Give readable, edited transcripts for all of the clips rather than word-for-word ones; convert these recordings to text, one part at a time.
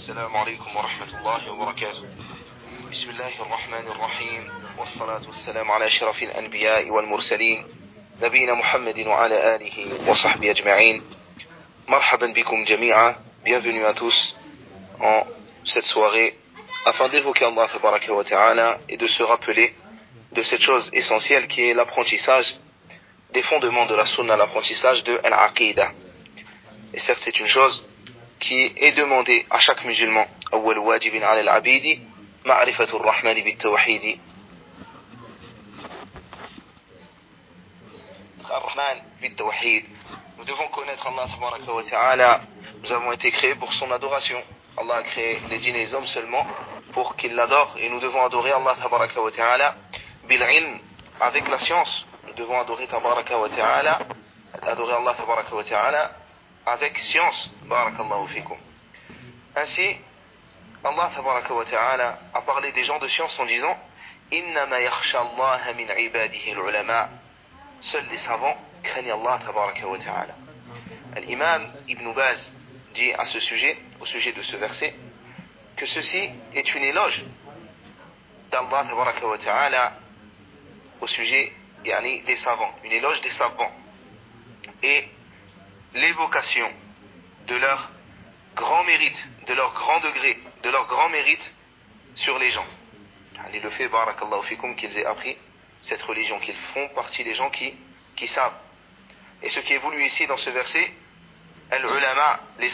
السلام عليكم ورحمة الله وبركاته. بسم الله الرحمن الرحيم، والصلاة والسلام على أشرف الأنبياء والمرسلين نبينا محمد وعلى آله وصحبه أجمعين. مرحبا بكم جميعا. Bienvenue à tous en cette soirée afin d'évoquer Allah tabaraka wa ta'ala et de se rappeler de cette chose essentielle qui est l'apprentissage des fondements de la sunna, l'apprentissage de al-aqidah. Et certes, c'est une chose qui est demandée à chaque musulman. أول واجب على العبيد معرفة الرحمن بالتوحيد. الرحمن بالتوحيد. Nous devons connaître Allah tabaraka wa ta'ala. Nous avons été créés pour son adoration. Allah a créé les djinns et les hommes seulement pour qu'ils l'adorent, et nous devons adorer Allah tabaraka wa ta'ala bil ilm, avec la science. Nous devons adorer tabaraka wa ta'ala, adorer Allah tabaraka wa ta'ala avec science. Barakallahu fikum. Ainsi, Allah tabaraka wa ta'ala a parlé des gens de science en disant Innama yakhsha Allah min ibadihi al-ulama. Seuls les savants craignent Allah tabaraka wa ta'ala. L'imam Ibn Baz dit à ce sujet, au sujet de ce verset, que ceci est une éloge d'Allah tabaraka wa ta'ala au sujet des savants, une éloge des savants, et l'évocation de leur grand mérite, de leur grand degré, de leur grand mérite sur les gens. Et le fait, barakallahu fikum, qu'ils aient appris cette religion, qu'ils font partie des gens qui savent. Et ce qui est voulu ici dans ce verset, al-ulama, les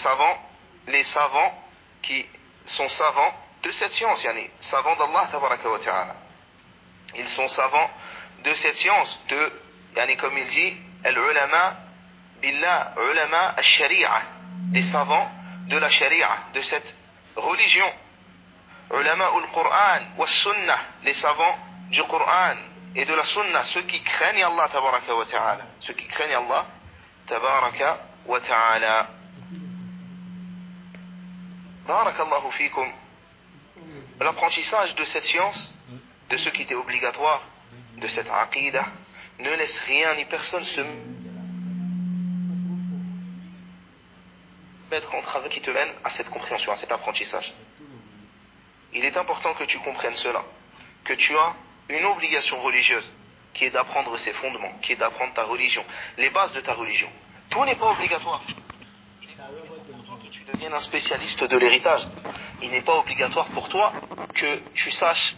savants qui sont savants de cette science, savants d'Allah tabaraka wa ta'ala. Ils sont savants de cette science, comme il dit, al-ulama billah, ulama al-shari'a, les savants de la sharia, de cette religion. Ulama al-Qur'an wa sunnah, les savants du Qur'an et de la sunna, ceux qui craignent Allah tabaraka wa ta'ala, ceux qui craignent Allah tabaraka wa ta'ala. Barakallahu fikum. L'apprentissage de cette science, de ce qui était obligatoire, de cette aqidah, ne laisse rien ni personne se mettre en travail qui te mène à cette compréhension, à cet apprentissage. Il est important que tu comprennes cela, que tu as une obligation religieuse qui est d'apprendre ses fondements, qui est d'apprendre ta religion, les bases de ta religion. Tout n'est pas obligatoire. Il n'est pas obligatoire pour toi que tu deviennes un spécialiste de l'héritage. Il n'est pas obligatoire pour toi que tu saches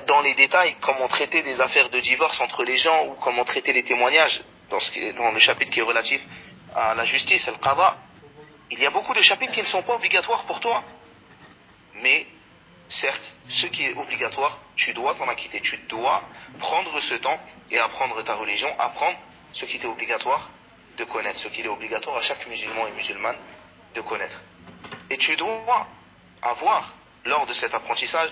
dans les détails comment traiter des affaires de divorce entre les gens, ou comment traiter les témoignages dans le chapitre qui est relatif à la justice, al-qada. Il y a beaucoup de chapitres qui ne sont pas obligatoires pour toi. Mais certes, ce qui est obligatoire, tu dois t'en acquitter. Tu dois prendre ce temps et apprendre ta religion, apprendre ce qui est obligatoire de connaître, ce qui est obligatoire à chaque musulman et musulmane de connaître. Et tu dois avoir, lors de cet apprentissage,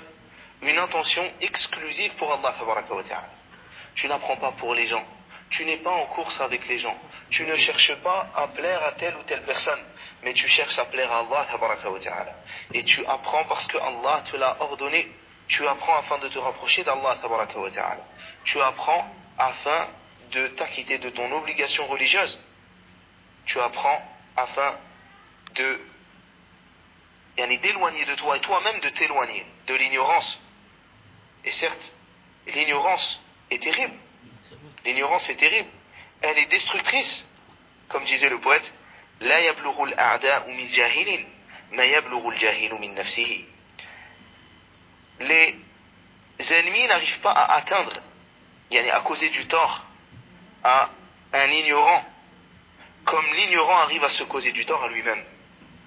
une intention exclusive pour Allah tabaraka wa ta'ala. Tu n'apprends pas pour les gens. Tu n'es pas en course avec les gens. Tu ne cherches pas à plaire à telle ou telle personne, mais tu cherches à plaire à Allah tabaraka wa ta'ala. Et tu apprends parce que Allah te l'a ordonné. Tu apprends afin de te rapprocher d'Allah tabaraka wa ta'ala. Tu apprends afin de t'acquitter de ton obligation religieuse. Tu apprends afin d'éloigner de toi et toi-même de t'éloigner de l'ignorance. Et certes, l'ignorance est terrible. L'ignorance est terrible. Elle est destructrice. Comme disait le poète, La yablughu al-a'da'u min jahilin, ma yablughu al-jahilu min nafsihi. Les ennemis n'arrivent pas à atteindre, à causer du tort à un ignorant, comme l'ignorant arrive à se causer du tort à lui-même.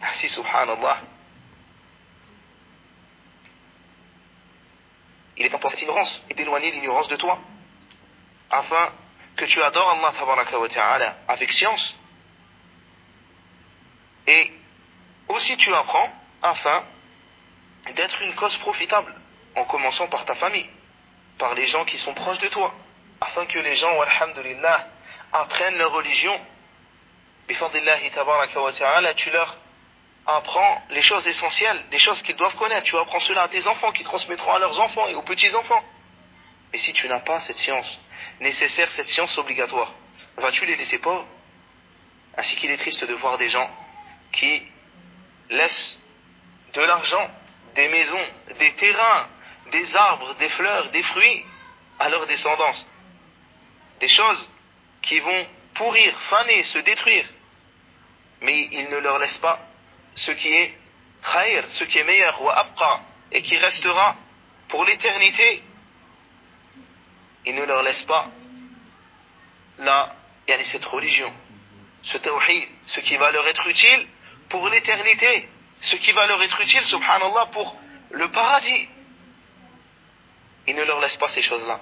Ainsi, subhanallah, il est important cette ignorance et d'éloigner l'ignorance de toi, afin que tu adores Allah tabaraka wa ta'ala avec science, et aussi tu apprends afin d'être une cause profitable, en commençant par ta famille, par les gens qui sont proches de toi, afin que les gens, alhamdulillah, apprennent leur religion. Bifadlillahi tabaraka wa ta'ala, tu leur apprends les choses essentielles, des choses qu'ils doivent connaître. Tu apprends cela à tes enfants, qui transmettront à leurs enfants et aux petits-enfants. Et si tu n'as pas cette science nécessaire, cette science obligatoire, vas-tu les laisser pauvres? Ainsi qu'il est triste de voir des gens qui laissent de l'argent, des maisons, des terrains, des arbres, des fleurs, des fruits à leur descendance. Des choses qui vont pourrir, faner, se détruire. Mais il ne leur laisse pas ce qui est khayr, ce qui est meilleur, wa abqa, et qui restera pour l'éternité. Il ne leur laisse pas cette religion, ce tawhid, ce qui va leur être utile pour l'éternité, ce qui va leur être utile, subhanallah, pour le paradis. Il ne leur laisse pas ces choses-là.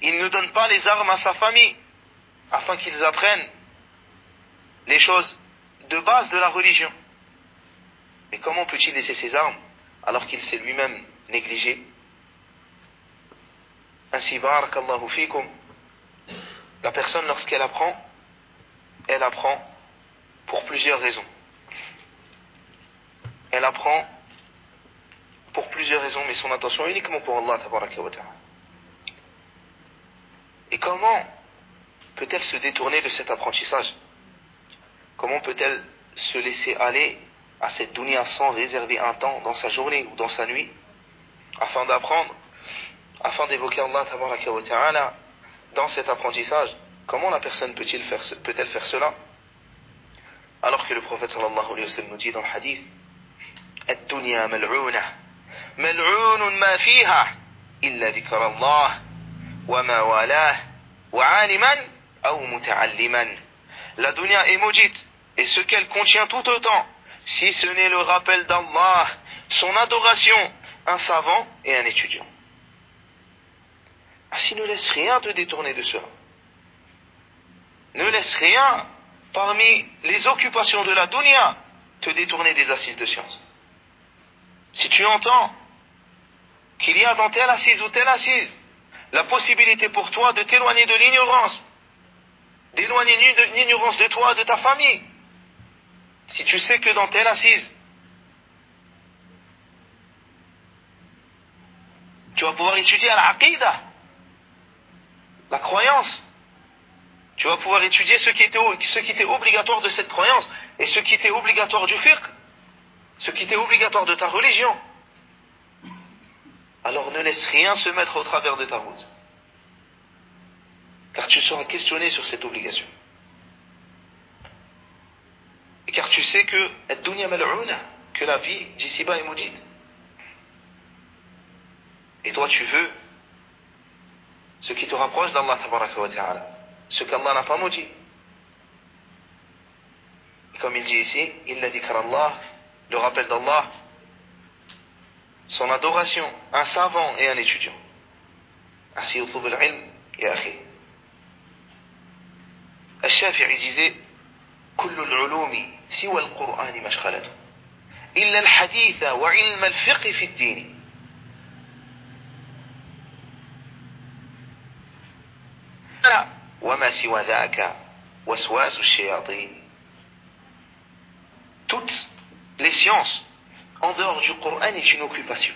Il ne donne pas les armes à sa famille afin qu'ils apprennent les choses de base de la religion. Mais comment peut-il laisser ses armes alors qu'il s'est lui-même négligé? Ainsi, barakallahu fikum, la personne, lorsqu'elle apprend, elle apprend pour plusieurs raisons. Elle apprend pour plusieurs raisons, mais son intention est uniquement pour Allah tabaraka wa ta'ala. Et comment peut-elle se détourner de cet apprentissage? Comment peut-elle se laisser aller à cette dunya sans réserver un temps dans sa journée ou dans sa nuit afin d'apprendre, afin d'évoquer Allah tabaraka wa ta'ala dans cet apprentissage? Comment la personne peut-elle faire cela alors que le prophète sallallahu alayhi wa sallam nous dit dans le hadith: ad-dunya mal'ouna mal'oun ma fiha illa dhikra Allah wa ma walah wa 'aliman aw muta'alliman. La dunya est maudite et ce qu'elle contient tout autant, si ce n'est le rappel d'Allah, son adoration, un savant et un étudiant. Ainsi, ne laisse rien te détourner de cela. Ne laisse rien parmi les occupations de la dunya te détourner des assises de science. Si tu entends qu'il y a dans telle assise ou telle assise la possibilité pour toi de t'éloigner de l'ignorance, d'éloigner l'ignorance de toi, de ta famille, si tu sais que dans telle assise tu vas pouvoir étudier al-aqidah, la croyance, tu vas pouvoir étudier ce qui était obligatoire de cette croyance et ce qui était obligatoire du fiqh, ce qui était obligatoire de ta religion, alors ne laisse rien se mettre au travers de ta route, car tu seras questionné sur cette obligation. Et car tu sais que ad-dunya mal'ouna, que la vie d'ici-bas est maudite. Et toi tu veux ce qui te rapproche d'Allah tabaraka wa ta'ala, ce qu'Allah n'a pas maudit. Et comme il dit ici, illa dhikra Allah, le rappel d'Allah, son adoration, un savant et un étudiant. Ainsi utlub al-ilm ya akhi. Al-Shafi'i disait: كل العلوم سوى القرآن مشغلة إلا الحديث وعلم الفقه في الدين. وما سوى ذاك وسواس الشياطين. Toutes les sciences en dehors du Coran est une occupation.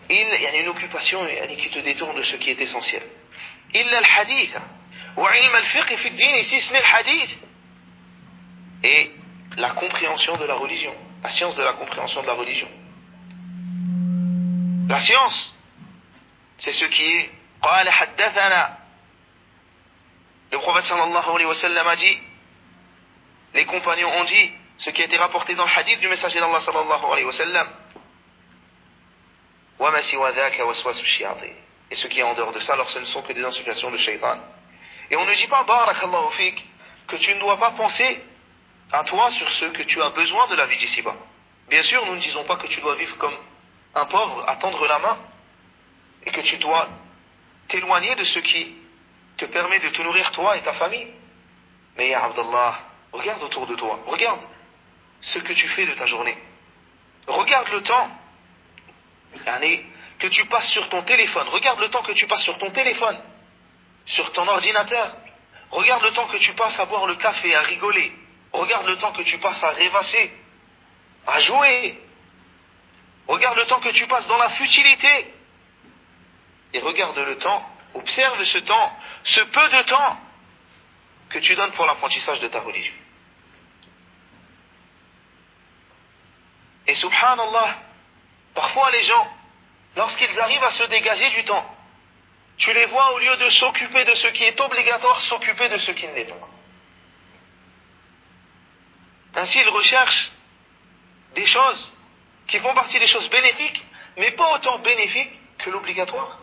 Il y a une occupation qui te détourne de ce qui est essentiel. إلا الحديث وعلم الفقه في الدين, ici ce n'est le hadith, et la compréhension de la religion, la science de la compréhension de la religion. La science, c'est ce qui est قال حدثنا. Le prophète sallallahu alayhi wa sallam a dit, les compagnons ont dit, ce qui a été rapporté dans le hadith du messager d'Allah sallallahu alayhi wa sallam, وما سوى ذاك وسواس الشياطين. Et ce qui est en dehors de ça, alors ce ne sont que des insufflations de shaitan. Et on ne dit pas, barakallahu fik, que tu ne dois pas penser à toi sur ce que tu as besoin de la vie d'ici-bas. Bien sûr, nous ne disons pas que tu dois vivre comme un pauvre, à tendre la main, et que tu dois t'éloigner de ce qui te permet de te nourrir toi et ta famille. Mais ya Abdallah, regarde autour de toi, regarde ce que tu fais de ta journée. Regarde le temps que tu passes sur ton téléphone, regarde le temps que tu passes sur ton téléphone, sur ton ordinateur, regarde le temps que tu passes à boire le café, à rigoler, regarde le temps que tu passes à rêvasser, à jouer, regarde le temps que tu passes dans la futilité, et regarde le temps, observe ce temps, ce peu de temps que tu donnes pour l'apprentissage de ta religion. Et subhanallah, parfois les gens, lorsqu'ils arrivent à se dégager du temps, tu les vois au lieu de s'occuper de ce qui est obligatoire, s'occuper de ce qui ne l'est pas. Ainsi, ils recherchent des choses qui font partie des choses bénéfiques, mais pas autant bénéfiques que l'obligatoire.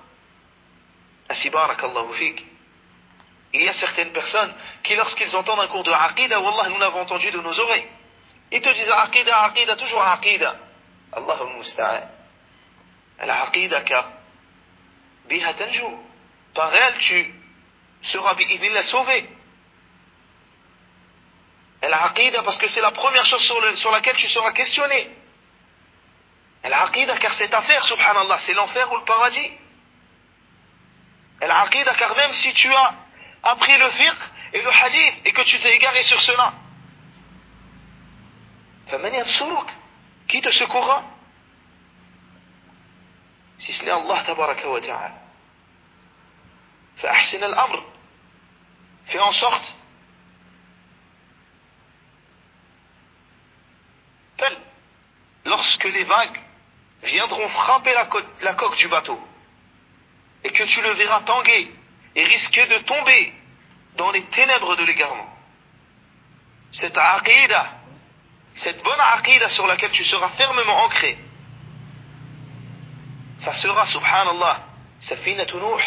Ainsi, barakallahu fik. Il y a certaines personnes qui, lorsqu'ils entendent un cours de Aqidah, Wallah, nous l'avons entendu de nos oreilles, ils te disent Aqidah, Aqidah, toujours Aqidah. Allahul Musta'an. Al-Aqidah, car biha tanjou. Par elle, tu seras bi'idnillah sauvé. Al-Aqidah, parce que c'est la première chose sur laquelle tu seras questionné. Al-Aqidah, car cette affaire, subhanallah, c'est l'enfer ou le paradis. Al-Aqidah, car même si tu as appris le fiqh et le hadith et que tu t'es égaré sur cela, qui te secourra si ce n'est Allah tabaraka wa ta'ala. فأحسن الأمر, fais en sorte lorsque les vagues viendront frapper la coque du bateau et que tu le verras tanguer et risquer de tomber dans les ténèbres de l'égarement, cette aqidah, cette bonne aqidah sur laquelle tu seras fermement ancré, ça sera, subhanallah, safinatu Nuh,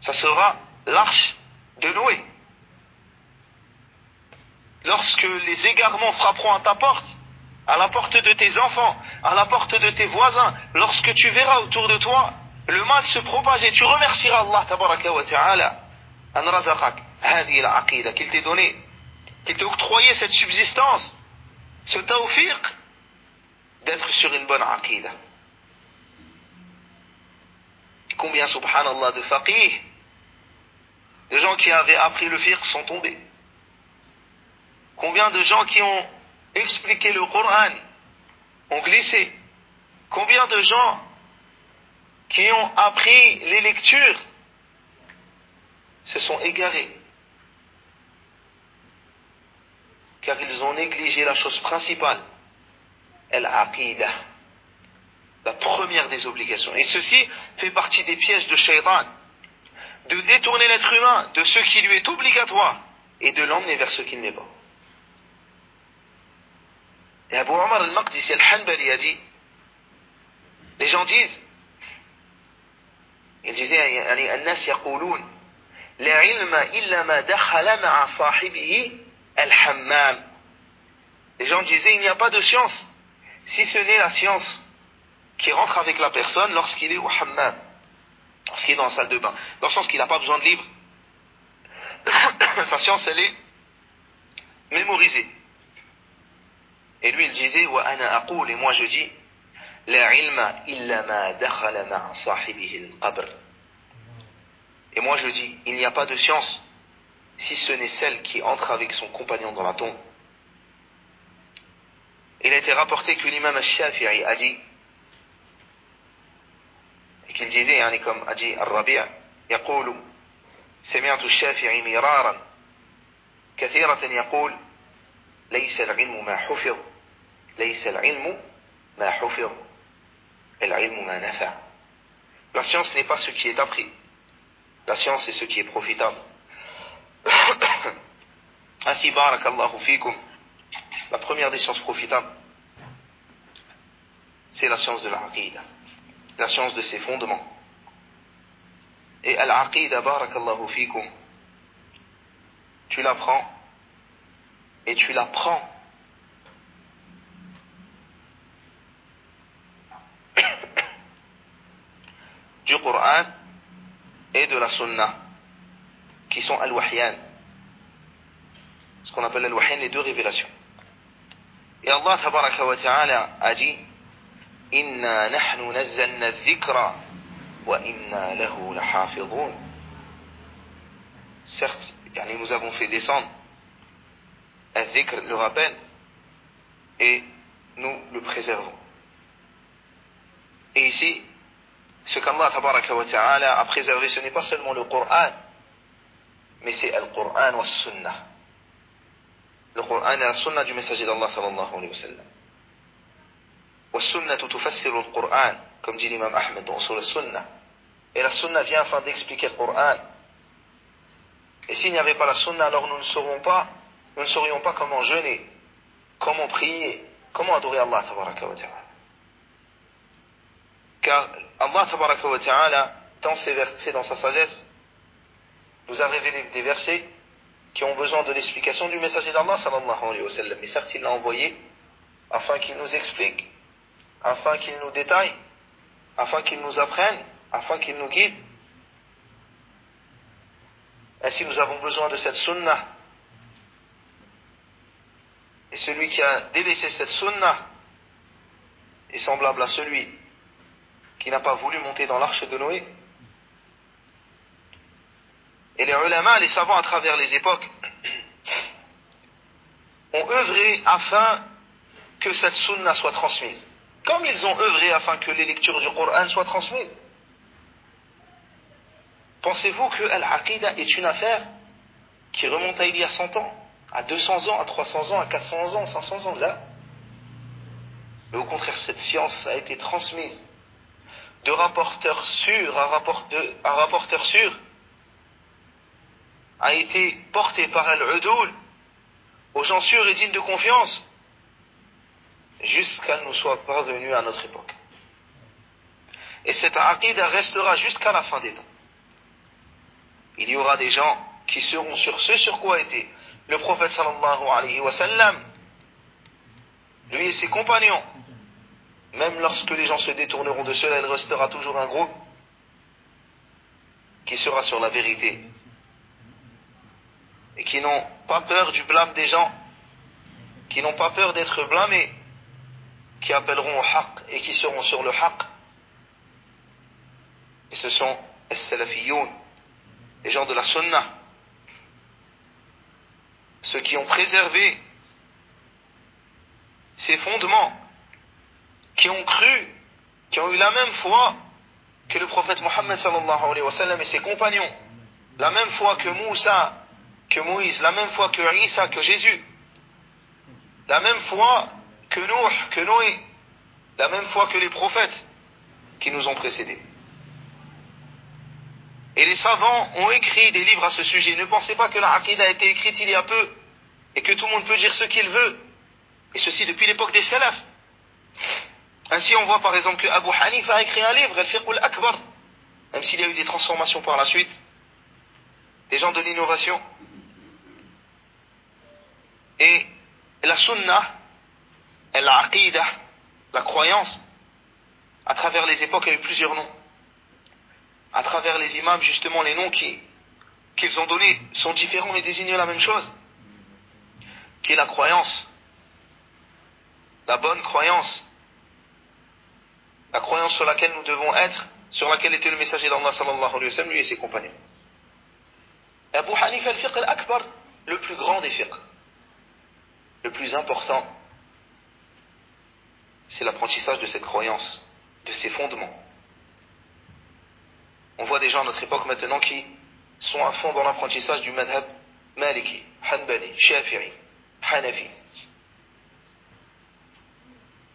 ça sera l'arche de Noé. Lorsque les égarements frapperont à ta porte, à la porte de tes enfants, à la porte de tes voisins, lorsque tu verras autour de toi le mal se propager, tu remercieras Allah tabaraka wa ta'ala an razaqak hadi la aqida, qu'il t'ait donné, qu'il t'ait octroyé cette subsistance, ce tawfiq d'être sur une bonne aqida. Combien, subhanallah, de faqih, de gens qui avaient appris le fiqh sont tombés. Combien de gens qui ont expliqué le Coran ont glissé. Combien de gens qui ont appris les lectures se sont égarés, car ils ont négligé la chose principale, al-aqidah, la première des obligations. Et ceci fait partie des pièges de Shaytan, de détourner l'être humain de ce qui lui est obligatoire et de l'emmener vers ce qui ne l'est pas. Et Abu Omar al-Maqdisi al-Hanbali a dit, les gens disent, il disait, الناس يقولون لا علم إلا ما دخل مع صاحبه الحمام. Les gens disaient, il n'y a pas de science si ce n'est la science qui rentre avec la personne lorsqu'il est au hammam, lorsqu'il est dans la salle de bain, dans le sens qu'il n'a pas besoin de livre. Sa science, elle est mémorisée. Et lui, il disait, wa ana aqul, et moi je dis, la ilma illa ma dakhala ma'a sahibihi al-qabr. Et moi je dis, il n'y a pas de science si ce n'est celle qui entre avec son compagnon dans la tombe. Il a été rapporté que l'imam al-Shafi'i a dit, et qu'il disait, يعني comme a dit Al-Rabi' يقول سمعت الشافعي مرارا كثيرة يقول ليس العلم ما حفظ ليس العلم ما حفظ العلم ما نفع. La science n'est pas ce qui est appris, la science est ce qui est profitable. Ainsi, barakallahu fikum, la première des sciences profitables, c'est la science de l'aqida, la science de ses fondements. Et al-aqida, barakallahu fikum, tu l'apprends et tu l'apprends du Coran et de la Sunna, qui sont al-wahyan, ce qu'on appelle al-wahyan, les deux révélations. Et Allah tabaraka wa ta'ala a dit, inna nahnu nazzalna adh-dhikra wa inna lahu lahafidhun. Certes, nous avons fait descendre al-dhikr, le rappel, et nous le préservons. Et ici, ce qu'Allah tabaraka wa ta'ala a préservé, ce n'est pas seulement le Coran, mais c'est al-Qur'an wa sunnah. Le Coran et la Sunna du messager d'Allah sallallahu alayhi wa sallam. وَالسُّنَّةُ تُفَسِّرُ الْقُرْآنَ, comme dit l'imam Ahmed dans Usul al-Sunnah. Et la sunna vient afin d'expliquer le Coran. Et s'il n'y avait pas la sunna, alors nous ne saurions pas comment jeûner, comment prier, comment adorer Allah tabaraka wa ta'ala. Car Allah tabaraka wa ta'ala, dans ses versets, dans sa sagesse, nous a révélé des versets qui ont besoin de l'explication du messager d'Allah sallallahu alayhi wa sallam. Mais certes, il l'a envoyé afin qu'il nous explique, afin qu'il nous détaille, afin qu'il nous apprenne, afin qu'il nous guide. Ainsi nous avons besoin de cette sunnah. Et celui qui a délaissé cette sunnah est semblable à celui qui n'a pas voulu monter dans l'arche de Noé. Et les ulama, les savants à travers les époques, ont œuvré afin que cette sunnah soit transmise. Comme ils ont œuvré afin que les lectures du Coran soient transmises. Pensez-vous que Al-Aqidah est une affaire qui remonte à il y a 100 ans, à 200 ans, à 300 ans, à 400 ans, 500 ans, là? Mais au contraire, cette science a été transmise de rapporteur sûr à rapporteur sûr, a été portée par Al-Udul aux gens sûrs et dignes de confiance, jusqu'à nous soit parvenue à notre époque. Et cette Aqidah restera jusqu'à la fin des temps. Il y aura des gens qui seront sur ce sur quoi était le prophète sallallahu alayhi wa sallam, lui et ses compagnons. Même lorsque les gens se détourneront de cela, il restera toujours un groupe qui sera sur la vérité et qui n'ont pas peur du blâme des gens, qui n'ont pas peur d'être blâmés, qui appelleront au haqq et qui seront sur le haqq. Et ce sont as-salafiyoun, les gens de la sunnah, ceux qui ont préservé ces fondements, qui ont cru, qui ont eu la même foi que le prophète Mohammed sallallahu alayhi wa sallam et ses compagnons, la même foi que Moussa, que Moïse, la même foi que Isa, que Jésus, la même foi que Nuh, que Noé, la même foi que les prophètes qui nous ont précédés. Et les savants ont écrit des livres à ce sujet. Ne pensez pas que la Aqidah a été écrite il y a peu et que tout le monde peut dire ce qu'il veut. Et ceci depuis l'époque des salafs. Ainsi on voit par exemple que Abu Hanifa a écrit un livre, Al-Fiqh al-Akbar, même s'il y a eu des transformations par la suite, des gens de l'innovation. Et la sunnah, l'Aqidah, la croyance, à travers les époques, a eu plusieurs noms. À travers les imams, justement, les noms qu'ils ont donnés sont différents mais désignent la même chose, qui est la croyance, la bonne croyance, la croyance sur laquelle nous devons être, sur laquelle était le messager d'Allah sallallahu alayhi wa sallam, lui et ses compagnons. Et Abu Hanifa al-Fiqh al-Akbar, le plus grand des fiqh, le plus important, c'est l'apprentissage de cette croyance, de ses fondements. On voit des gens à notre époque maintenant qui sont à fond dans l'apprentissage du madhab Maliki, Hanbali, Shafi'i, Hanafi.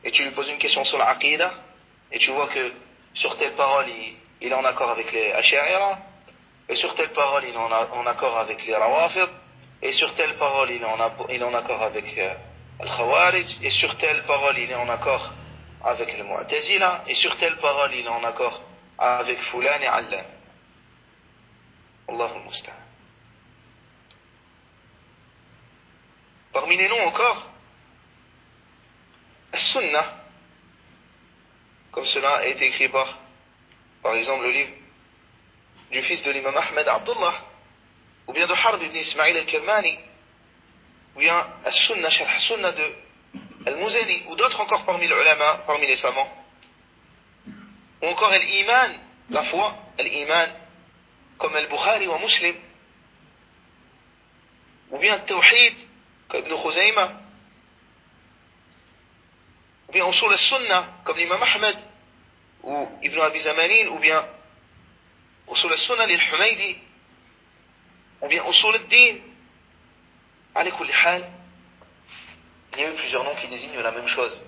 Et tu lui poses une question sur l'Aqidah, et tu vois que sur telle parole il est en accord avec les Ash'ari, et sur telle parole il est en accord avec les Rawafid, et sur telle parole il est en accord avec Al-Khawarij, et sur telle parole il est en accord avec le Mu'tazila, et sur telle parole il est en accord avec Fulan et Allan. Allahu musta'an. Parmi les noms encore, As-Sunnah, comme cela a été écrit par exemple le livre du fils de l'imam Ahmed Abdullah, ou bien de Harb ibn Ismail al-Kirmani, ou bien As-Sunnah, Sharh Sunnah de Al-Muzani, ou d'autres encore parmi les ulama, parmi les savants. Ou encore Al-Iman, la foi, Al-Iman, comme Al-Bukhari ou Muslim. Ou bien Al-Tawhid, comme Ibn Khuzayma. Ou bien Usul al-Sunnah, comme l'imam Ahmed, ou Ibn Abi Zamanin, ou bien Usul al-Sunnah lil-Humaydi, ou bien Usul al-Din. Ala kulli hal, il y a eu plusieurs noms qui désignent la même chose.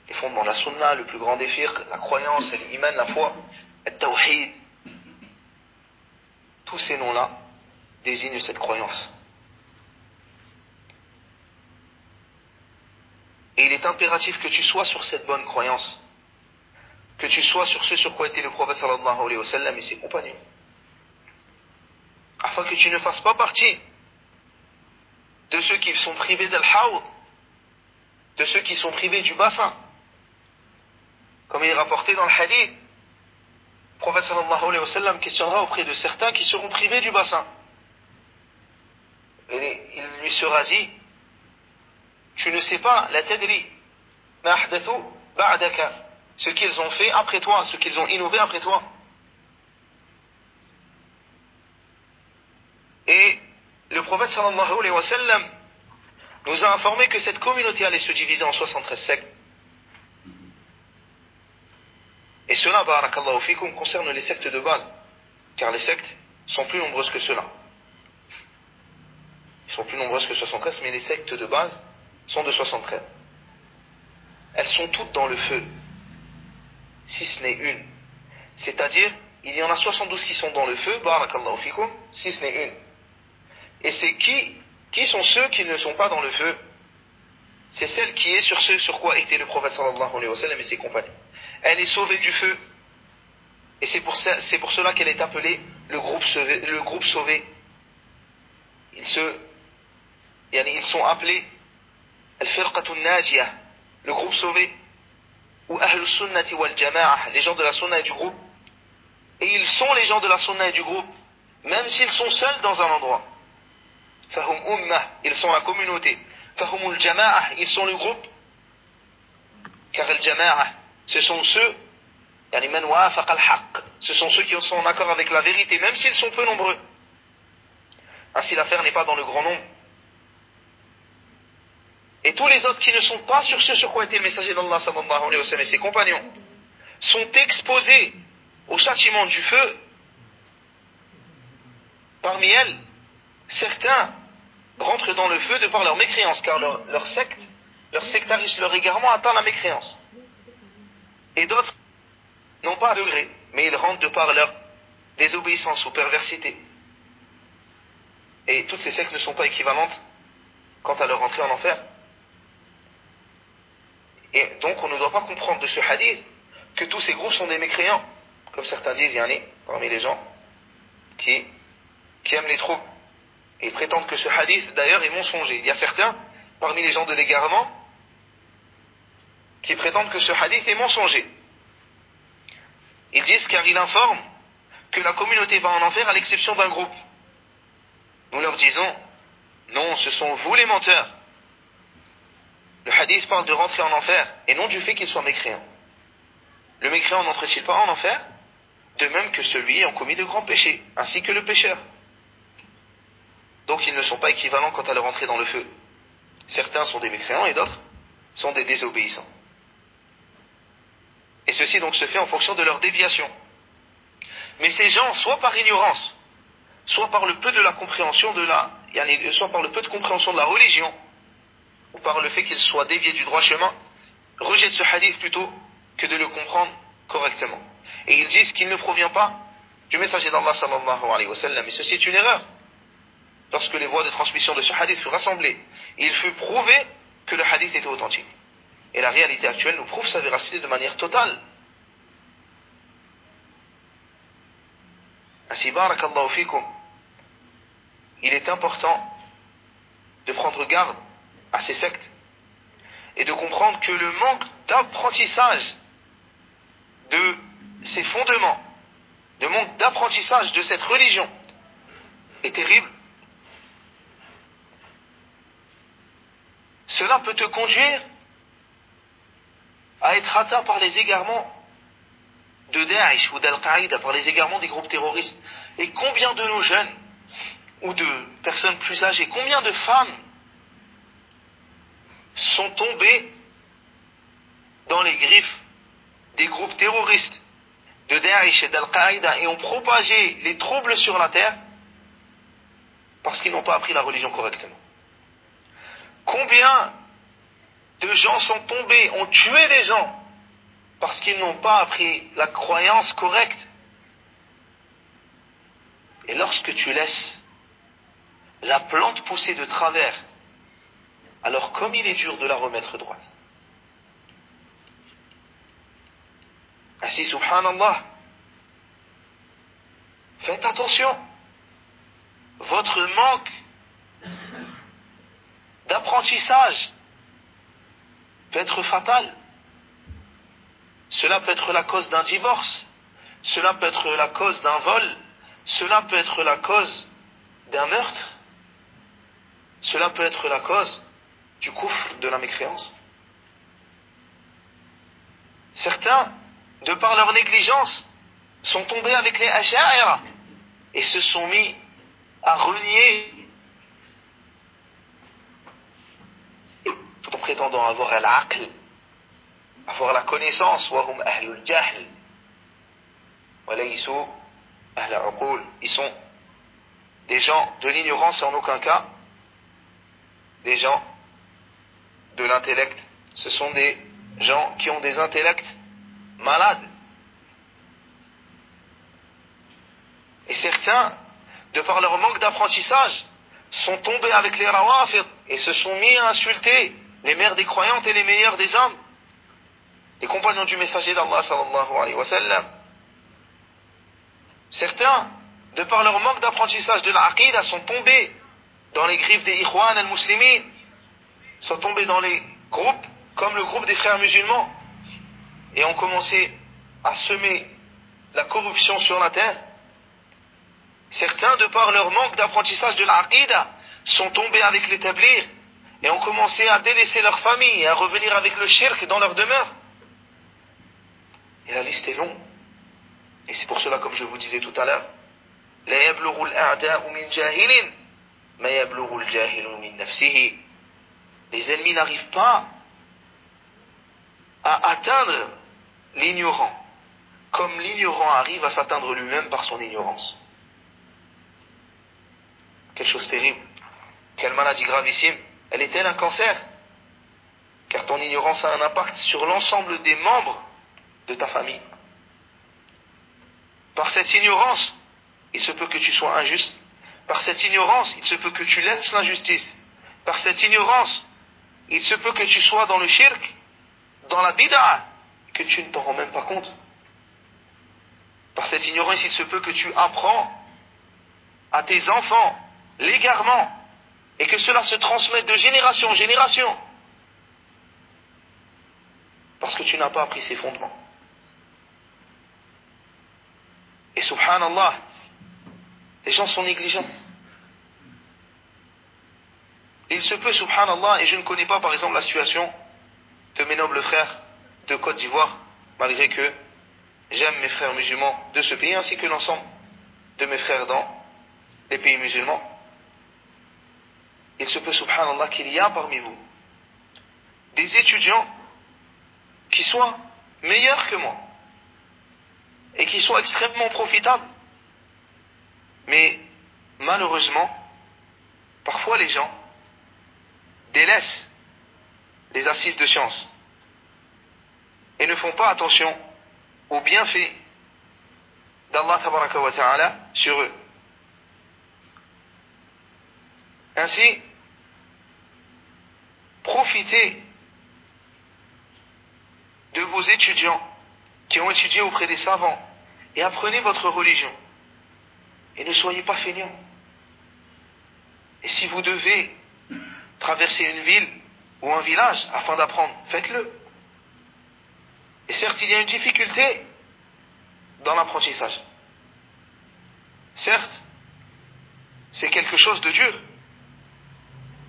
les fondements de la sunna, le plus grand des fiqh, la croyance, l'iman, la foi, le tawhid. Tous ces noms-là désignent cette croyance. Et il est impératif que tu sois sur cette bonne croyance, que tu sois sur ce sur quoi était le prophète sallallahu alayhi wa sallam et ses compagnons, afin que tu ne fasses pas partie de ceux qui sont privés d'al-hawd, de ceux qui sont privés du bassin. Comme il est rapporté dans le hadith, le prophète sallallahu alayhi wa sallam questionnera auprès de certains qui seront privés du bassin. Et il lui sera dit, tu ne sais pas, la tadri, ma ahdathu ba'daka, ce qu'ils ont fait après toi, ce qu'ils ont innové après toi. Et le prophète sallallahu alayhi wa sallam nous a informé que cette communauté allait se diviser en 73 sectes. Et cela, barakallahu fikum, concerne les sectes de base, car les sectes sont plus nombreuses que cela. Ils sont plus nombreuses que 73, mais les sectes de base sont de 73. Elles sont toutes dans le feu, si ce n'est une. C'est-à-dire, il y en a 72 qui sont dans le feu, barakallahu fikum, si ce n'est une. Et c'est qui sont ceux qui ne sont pas dans le feu? C'est celle qui est sur ce sur quoi était le prophète sallallahu alayhi wa sallam et ses compagnons. Elle est sauvée du feu. Et c'est pour cela qu'elle est appelée le groupe sauvé. Ils sont appelés al-firqatun najiyah, le groupe sauvé, ou ahlus sunnati wal jama'ah, les gens de la sunna et du groupe. Et ils sont les gens de la sunna et du groupe, même s'ils sont seuls dans un endroit. Fahum ummah, ils sont la communauté. Fahumul jama'ah, ils sont le groupe. Car al-jama'ah, ce sont ceux, yani man wafaq al-haqq, ce sont ceux qui sont en accord avec la vérité, même s'ils sont peu nombreux. Ainsi l'affaire n'est pas dans le grand nombre. Et tous les autres qui ne sont pas sur ce sur quoi était le messager d'Allah sallallahu alayhi wa sallam et ses compagnons sont exposés au châtiment du feu. Parmi elles, certains rentrent dans le feu de par leur mécréance, car leur sectarisme, leur égarement atteint la mécréance. Et d'autres n'ont pas un degré, mais ils rentrent de par leur désobéissance ou perversité. Et toutes ces sectes ne sont pas équivalentes quant à leur entrée en enfer. Et donc on ne doit pas comprendre de ce hadith que tous ces groupes sont des mécréants, comme certains disent, il y en a parmi les gens qui aiment les troubles. Et ils prétendent que ce hadith d'ailleurs est mensonger. Il y a certains parmi les gens de l'égarement qui prétendent que ce hadith est mensonger. Ils disent car il informe que la communauté va en enfer à l'exception d'un groupe. Nous leur disons, non, ce sont vous les menteurs. Le hadith parle de rentrer en enfer et non du fait qu'il soit mécréant. Le mécréant n'entre-t-il pas en enfer? De même que celui ayant commis de grands péchés, ainsi que le pécheur. Donc ils ne sont pas équivalents quant à leur entrée dans le feu. Certains sont des mécréants et d'autres sont des désobéissants. Et ceci donc se fait en fonction de leur déviation. Mais ces gens, soit par ignorance, soit par le peu de la compréhension soit par le peu de compréhension de la religion, ou par le fait qu'ils soient déviés du droit chemin, rejettent ce hadith plutôt que de le comprendre correctement. Et ils disent qu'il ne provient pas du messager d'Allah sallallahu alayhi wa sallam. Et ceci est une erreur. Lorsque les voies de transmission de ce hadith furent rassemblées, il fut prouvé que le hadith était authentique. Et la réalité actuelle nous prouve sa véracité de manière totale. Ainsi, barakallahu fikum, il est important de prendre garde à ces sectes et de comprendre que le manque d'apprentissage de ces fondements, le manque d'apprentissage de cette religion est terrible. Cela peut te conduire à être atteint par les égarements de Daesh ou d'Al-Qaïda, par les égarements des groupes terroristes. Et combien de nos jeunes ou de personnes plus âgées, combien de femmes sont tombées dans les griffes des groupes terroristes de Daesh et d'Al-Qaïda et ont propagé les troubles sur la terre parce qu'ils n'ont pas appris la religion correctement. Combien de gens sont tombés, ont tué des gens parce qu'ils n'ont pas appris la croyance correcte. Et lorsque tu laisses la plante pousser de travers, alors comme il est dur de la remettre droite. Ainsi, subhanallah, faites attention. Votre manque d'apprentissage peut être fatal. Cela peut être la cause d'un divorce, cela peut être la cause d'un vol, cela peut être la cause d'un meurtre, cela peut être la cause du kufr, de la mécréance. Certains, de par leur négligence, sont tombés avec les asha'ira et se sont mis à renier tout en prétendant avoir al-aql, avoir la connaissance. Wahum ahlul jahl wa laysu ahla uqul. Ils sont des gens de l'ignorance et en aucun cas des gens de l'intellect. Ce sont des gens qui ont des intellects malades. Et certains, de par leur manque d'apprentissage, sont tombés avec les rawafid et se sont mis à insulter les mères des croyantes et les meilleurs des hommes, les compagnons du messager d'Allah sallallahu alayhi wa sallam. Certains, de par leur manque d'apprentissage de l'aqida, sont tombés dans les griffes des ikhwan al-muslimin, sont tombés dans les groupes comme le groupe des frères musulmans et ont commencé à semer la corruption sur la terre. Certains, de par leur manque d'apprentissage de l'aqida, sont tombés avec les tablighs et ont commencé à délaisser leur famille et à revenir avec le shirk dans leur demeure. Et la liste est longue. Et c'est pour cela, comme je vous disais tout à l'heure, la yablughu al-a'da'u min jahilin ma yablughu al-jahilu min nafsihi. Les ennemis n'arrivent pas à atteindre l'ignorant comme l'ignorant arrive à s'atteindre lui-même par son ignorance. Quelle chose terrible, quelle maladie gravissime. Elle est-elle un cancer? Car ton ignorance a un impact sur l'ensemble des membres de ta famille. Par cette ignorance, il se peut que tu sois injuste. Par cette ignorance, il se peut que tu laisses l'injustice. Par cette ignorance, il se peut que tu sois dans le shirk, dans la bid'a, que tu ne t'en rends même pas compte. Par cette ignorance, il se peut que tu apprends à tes enfants l'égarement et que cela se transmette de génération en génération parce que tu n'as pas appris ses fondements. Et subhanallah, les gens sont négligents. Il se peut, subhanallah, et je ne connais pas par exemple la situation de mes nobles frères de Côte d'Ivoire, malgré que j'aime mes frères musulmans de ce pays ainsi que l'ensemble de mes frères dans les pays musulmans. Il se peut, subhanallah, qu'il y a parmi vous des étudiants qui soient meilleurs que moi et qui soient extrêmement profitables. Mais malheureusement, parfois les gens délaissent les assises de science et ne font pas attention aux bienfaits d'Allah tabaraka wa ta'ala sur eux. Ainsi, profitez de vos étudiants qui ont étudié auprès des savants et apprenez votre religion. Et ne soyez pas feignants. Et si vous devez traverser une ville ou un village afin d'apprendre, faites-le. Et certes, il y a une difficulté dans l'apprentissage. Certes, c'est quelque chose de dur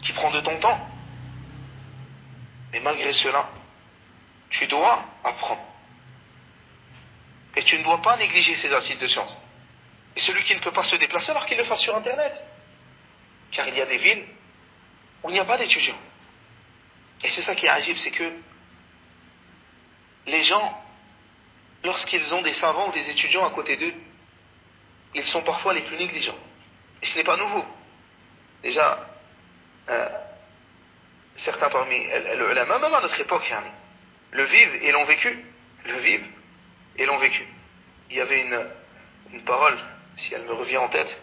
qui prend de ton temps. Mais malgré cela, tu dois apprendre. Et tu ne dois pas négliger ces assises de science. Et celui qui ne peut pas se déplacer, alors qu'il le fasse sur Internet. Car il y a des villes où il n'y a pas d'étudiants. Et c'est ça qui est agib, c'est que les gens, lorsqu'ils ont des savants ou des étudiants à côté d'eux, ils sont parfois les plus négligents. Et ce n'est pas nouveau. Déjà, certains parmi les ulama, même à notre époque, yani, le vivent et l'ont vécu. Le vivent et l'ont vécu. Il y avait une parole, si elle me revient en tête,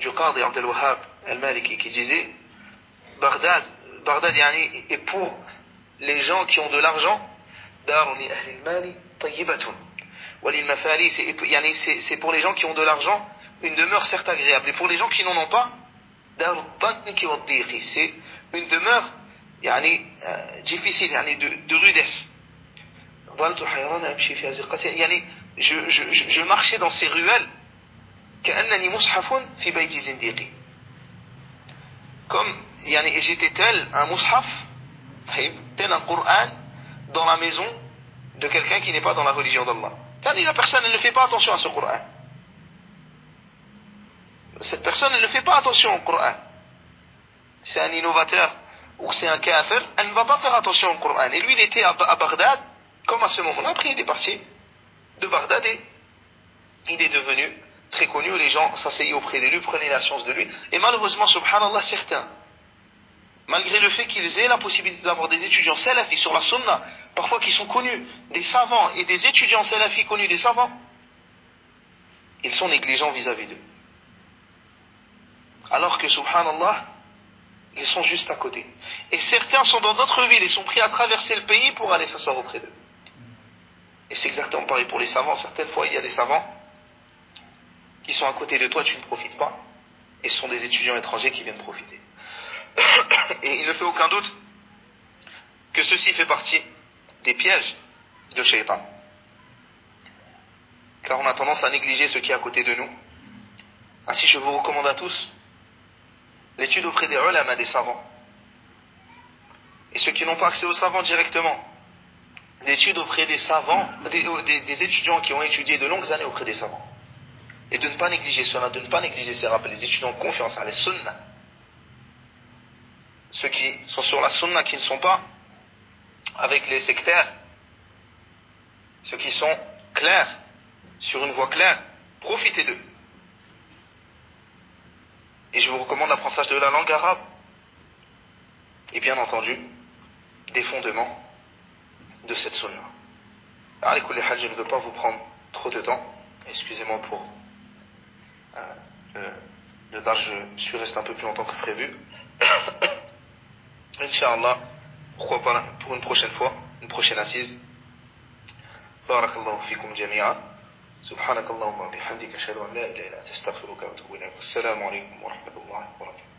du Qadi Abdel Wahhab al-Maliki qui disait Bagdad yani, est pour les gens qui ont de l'argent, Darun li ahli al-mali tayyibatun. C'est pour les gens qui ont de l'argent une demeure certes agréable. Et pour les gens qui n'en ont pas, c'est une demeure difficile, de rudesse. Je marchais dans ces ruelles comme j'étais tel un mushaf, tel un Coran dans la maison de quelqu'un qui n'est pas dans la religion d'Allah. La personne elle ne fait pas attention à ce Coran. Cette personne elle ne fait pas attention au Coran. C'est un innovateur ou c'est un kafir, elle ne va pas faire attention au Coran. Et lui il était à Bagdad, comme à ce moment-là. Après il est parti de Bagdad et il est devenu très connu. Les gens s'asseyaient auprès de lui, prenaient la science de lui. Et malheureusement, subhanallah, certains, malgré le fait qu'ils aient la possibilité d'avoir des étudiants salafis sur la sunna, parfois qui sont connus des savants et des étudiants salafis connus des savants, ils sont négligents vis-à-vis d'eux. Alors que, subhanallah, ils sont juste à côté. Et certains sont dans d'autres villes et sont prêts à traverser le pays pour aller s'asseoir auprès d'eux. Et c'est exactement pareil pour les savants. Certaines fois, il y a des savants qui sont à côté de toi, tu ne profites pas. Et ce sont des étudiants étrangers qui viennent profiter. Et il ne fait aucun doute que ceci fait partie des pièges de Shaitan. Car on a tendance à négliger ce qui est à côté de nous. Ainsi, je vous recommande à tous l'étude auprès des ulama, des savants. Et ceux qui n'ont pas accès aux savants directement, l'étude auprès des savants, des étudiants qui ont étudié de longues années auprès des savants. Et de ne pas négliger cela, de ne pas négliger ces rappels. Les étudiants ont confiance à la sunna. Ceux qui sont sur la sunna, qui ne sont pas avec les sectaires, ceux qui sont clairs, sur une voie claire, profitez d'eux. Et je vous recommande l'apprentissage de la langue arabe. Et bien entendu, des fondements de cette sunna. Alors, je ne veux pas vous prendre trop de temps. Excusez-moi pour le darj, je suis resté un peu plus longtemps que prévu. Inch'Allah, pourquoi pas pour une prochaine fois, une prochaine assise. Barakallahu fikum jami'a. Subhanakallahumma bihamdika ashhadu an la ilaha illa anta astaghfiruka wa atubu ilayk. Assalamu alaykum wa rahmatullahi wa barakatuh.